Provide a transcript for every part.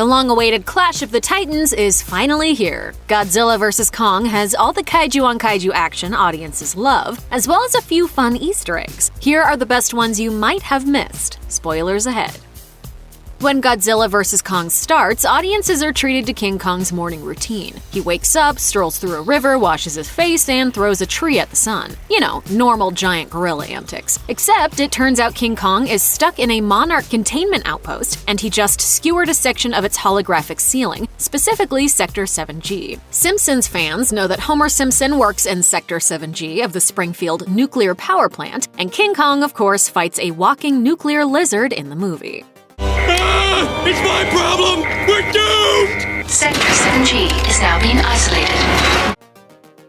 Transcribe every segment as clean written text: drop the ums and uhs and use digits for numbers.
The long-awaited clash of the titans is finally here. Godzilla vs. Kong has all the kaiju on kaiju action audiences love, as well as a few fun Easter eggs. Here are the best ones you might have missed. Spoilers ahead. When Godzilla vs. Kong starts, audiences are treated to King Kong's morning routine. He wakes up, strolls through a river, washes his face, and throws a tree at the sun. You know, normal giant gorilla antics. Except it turns out King Kong is stuck in a monarch containment outpost, and he just skewered a section of its holographic ceiling, specifically Sector 7G. Simpsons fans know that Homer Simpson works in Sector 7G of the Springfield nuclear power plant, and King Kong, of course, fights a walking nuclear lizard in the movie. It's my problem! We're doomed! Sector 7G is now being isolated.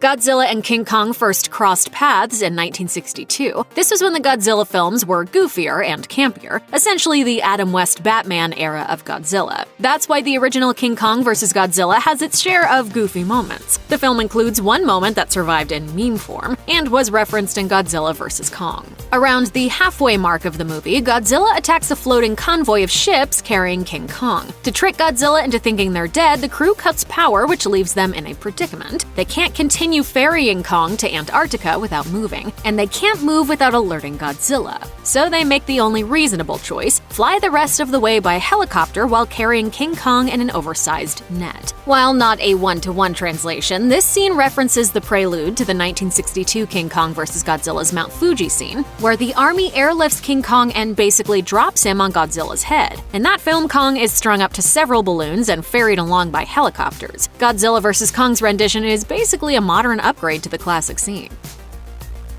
Godzilla and King Kong first crossed paths in 1962. This was when the Godzilla films were goofier and campier, essentially the Adam West Batman era of Godzilla. That's why the original King Kong vs. Godzilla has its share of goofy moments. The film includes one moment that survived in meme form and was referenced in Godzilla vs. Kong. Around the halfway mark of the movie, Godzilla attacks a floating convoy of ships carrying King Kong. To trick Godzilla into thinking they're dead, the crew cuts power, which leaves them in a predicament. They can't continue ferrying Kong to Antarctica without moving, and they can't move without alerting Godzilla. So they make the only reasonable choice, fly the rest of the way by helicopter while carrying King Kong in an oversized net. While not a one-to-one translation, this scene references the prelude to the 1962 King Kong vs. Godzilla's Mount Fuji scene, where the army airlifts King Kong and basically drops him on Godzilla's head. In that film, Kong is strung up to several balloons and ferried along by helicopters. Godzilla vs. Kong's rendition is basically a modern upgrade to the classic scene.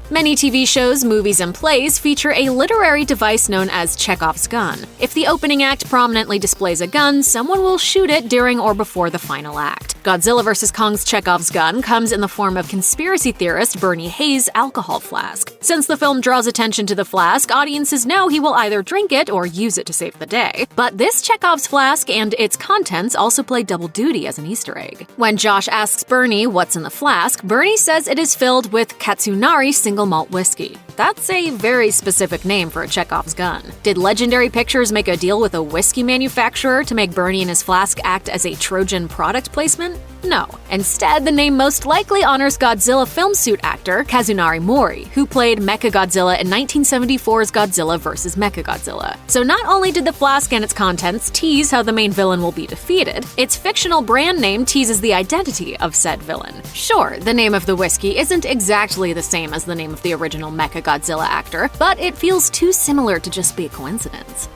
Many TV shows, movies, and plays feature a literary device known as Chekhov's gun. If the opening act prominently displays a gun, someone will shoot it during or before the final act. Godzilla vs. Kong's Chekhov's gun comes in the form of conspiracy theorist Bernie Hayes' alcohol flask. Since the film draws attention to the flask, audiences know he will either drink it or use it to save the day. But this Chekhov's flask and its contents also play double duty as an Easter egg. When Josh asks Bernie what's in the flask, Bernie says it is filled with Katsunari single malt whiskey. That's a very specific name for a Chekhov's gun. Did Legendary Pictures make a deal with a whiskey manufacturer to make Bernie and his flask act as a Trojan product placement? No. Instead, the name most likely honors Godzilla film suit actor Kazunari Mori, who played Mechagodzilla in 1974's Godzilla vs. Mechagodzilla. So not only did the flask and its contents tease how the main villain will be defeated, its fictional brand name teases the identity of said villain. Sure, the name of the whiskey isn't exactly the same as the name of the original Mechagodzilla actor, but it feels too similar to just be a coincidence.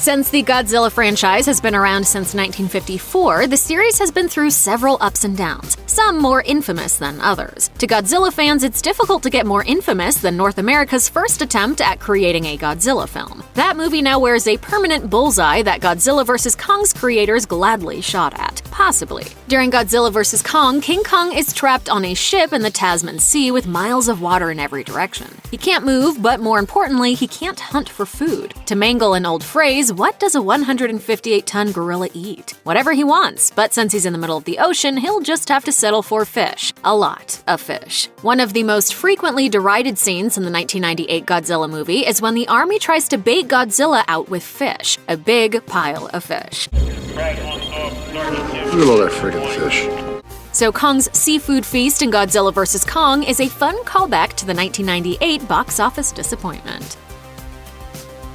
Since the Godzilla franchise has been around since 1954, the series has been through several ups and downs, some more infamous than others. To Godzilla fans, it's difficult to get more infamous than North America's first attempt at creating a Godzilla film. That movie now wears a permanent bullseye that Godzilla vs. Kong's creators gladly shot at. Possibly. During Godzilla vs. Kong, King Kong is trapped on a ship in the Tasman Sea with miles of water in every direction. He can't move, but more importantly, he can't hunt for food. To mangle an old phrase, what does a 158-ton gorilla eat? Whatever he wants, but since he's in the middle of the ocean, he'll just have to settle for fish. A lot of fish. One of the most frequently derided scenes in the 1998 Godzilla movie is when the army tries to bait Godzilla out with fish. A big pile of fish. Look at all that friggin' fish. So Kong's seafood feast in Godzilla vs. Kong is a fun callback to the 1998 box office disappointment.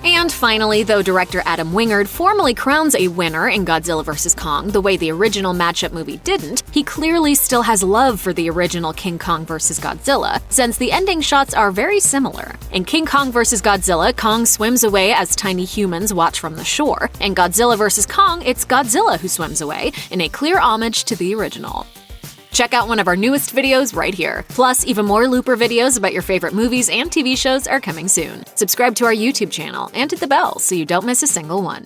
And finally, though director Adam Wingard formally crowns a winner in Godzilla vs. Kong the way the original matchup movie didn't, he clearly still has love for the original King Kong vs. Godzilla, since the ending shots are very similar. In King Kong vs. Godzilla, Kong swims away as tiny humans watch from the shore. In Godzilla vs. Kong, it's Godzilla who swims away, in a clear homage to the original. Check out one of our newest videos right here. Plus, even more Looper videos about your favorite movies and TV shows are coming soon. Subscribe to our YouTube channel and hit the bell so you don't miss a single one.